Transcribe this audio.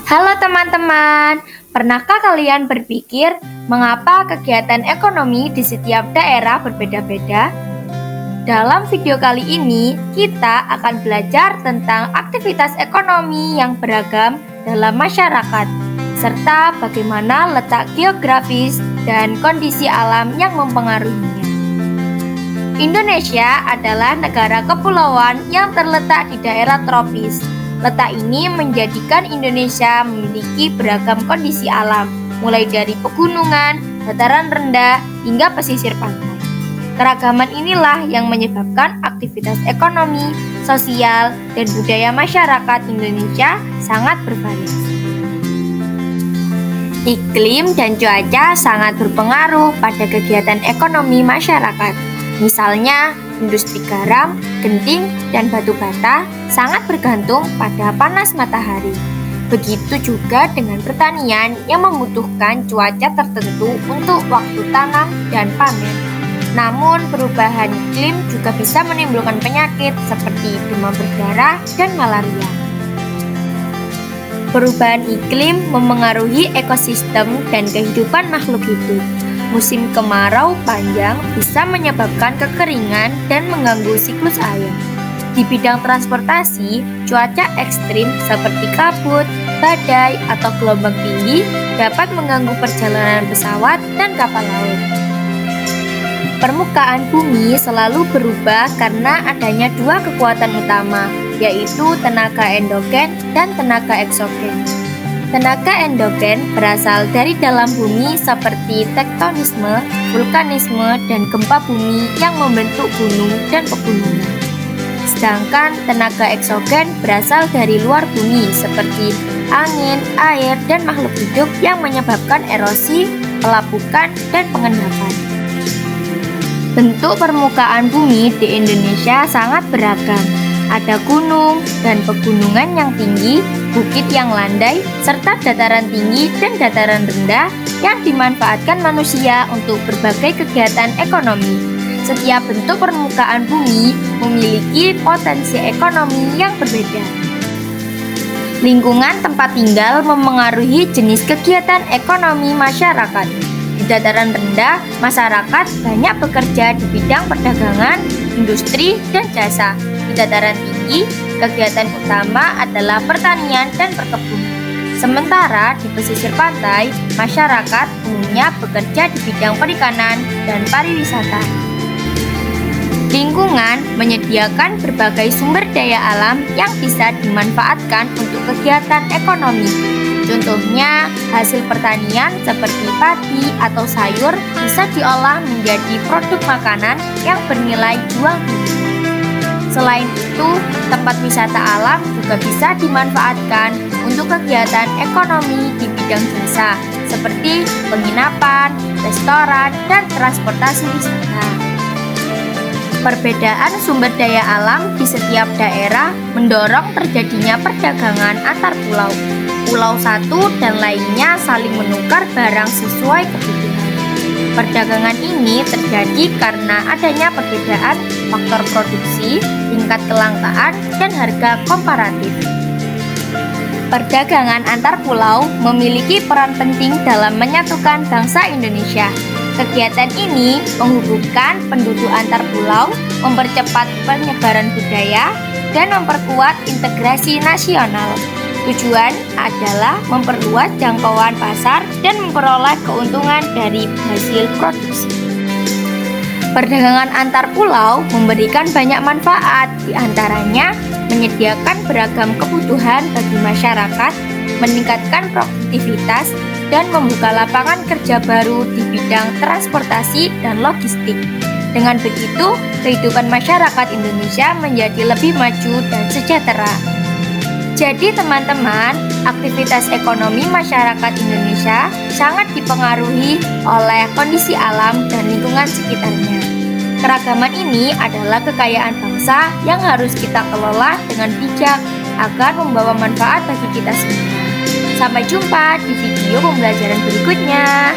Halo teman-teman, pernahkah kalian berpikir mengapa kegiatan ekonomi di setiap daerah berbeda-beda? Dalam video kali ini, kita akan belajar tentang aktivitas ekonomi yang beragam dalam masyarakat, serta bagaimana letak geografis dan kondisi alam yang mempengaruhinya. Indonesia adalah negara kepulauan yang terletak di daerah tropis. Letak ini menjadikan Indonesia memiliki beragam kondisi alam, mulai dari pegunungan, dataran rendah, hingga pesisir pantai. Keragaman inilah yang menyebabkan aktivitas ekonomi, sosial, dan budaya masyarakat Indonesia sangat bervariasi. Iklim dan cuaca sangat berpengaruh pada kegiatan ekonomi masyarakat. Misalnya, industri garam, genting, dan batu bata sangat bergantung pada panas matahari. Begitu juga dengan pertanian yang membutuhkan cuaca tertentu untuk waktu tanam dan panen. Namun, perubahan iklim juga bisa menimbulkan penyakit seperti demam berdarah dan malaria. Perubahan iklim memengaruhi ekosistem dan kehidupan makhluk hidup. Musim kemarau panjang bisa menyebabkan kekeringan dan mengganggu siklus air. Di bidang transportasi, cuaca ekstrim seperti kabut, badai, atau gelombang tinggi dapat mengganggu perjalanan pesawat dan kapal laut. Permukaan bumi selalu berubah karena adanya dua kekuatan utama, yaitu tenaga endogen dan tenaga eksogen. Tenaga endogen berasal dari dalam bumi seperti tektonisme, vulkanisme, dan gempa bumi yang membentuk gunung dan pegunungan. Sedangkan tenaga eksogen berasal dari luar bumi seperti angin, air, dan makhluk hidup yang menyebabkan erosi, pelapukan, dan pengendapan. Bentuk permukaan bumi di Indonesia sangat beragam. Ada gunung dan pegunungan yang tinggi, bukit yang landai, serta dataran tinggi dan dataran rendah yang dimanfaatkan manusia untuk berbagai kegiatan ekonomi. Setiap bentuk permukaan bumi memiliki potensi ekonomi yang berbeda. Lingkungan tempat tinggal memengaruhi jenis kegiatan ekonomi masyarakat. Di dataran rendah, masyarakat banyak bekerja di bidang perdagangan, industri, dan jasa. Di dataran tinggi, kegiatan utama adalah pertanian dan perkebunan. Sementara di pesisir pantai, masyarakat umumnya bekerja di bidang perikanan dan pariwisata. Lingkungan menyediakan berbagai sumber daya alam yang bisa dimanfaatkan untuk kegiatan ekonomi. Contohnya, hasil pertanian seperti padi atau sayur bisa diolah menjadi produk makanan yang bernilai jual tinggi. Selain itu, tempat wisata alam juga bisa dimanfaatkan untuk kegiatan ekonomi di bidang jasa, seperti penginapan, restoran, dan transportasi wisata. Perbedaan sumber daya alam di setiap daerah mendorong terjadinya perdagangan antar pulau. Pulau satu dan lainnya saling menukar barang sesuai kebutuhan. Perdagangan ini terjadi karena adanya perbedaan faktor produksi, tingkat kelangkaan, dan harga komparatif. Perdagangan antar pulau memiliki peran penting dalam menyatukan bangsa Indonesia. Kegiatan ini menghubungkan penduduk antar pulau, mempercepat penyebaran budaya, dan memperkuat integrasi nasional. Tujuan adalah memperluas jangkauan pasar dan memperoleh keuntungan dari hasil produksi. Perdagangan antar pulau memberikan banyak manfaat, diantaranya menyediakan beragam kebutuhan bagi masyarakat, meningkatkan produktivitas, dan membuka lapangan kerja baru di bidang transportasi dan logistik. Dengan begitu, kehidupan masyarakat Indonesia menjadi lebih maju dan sejahtera. Jadi teman-teman, aktivitas ekonomi masyarakat Indonesia sangat dipengaruhi oleh kondisi alam dan lingkungan sekitarnya. Keragaman ini adalah kekayaan bangsa yang harus kita kelola dengan bijak agar membawa manfaat bagi kita semua. Sampai jumpa di video pembelajaran berikutnya.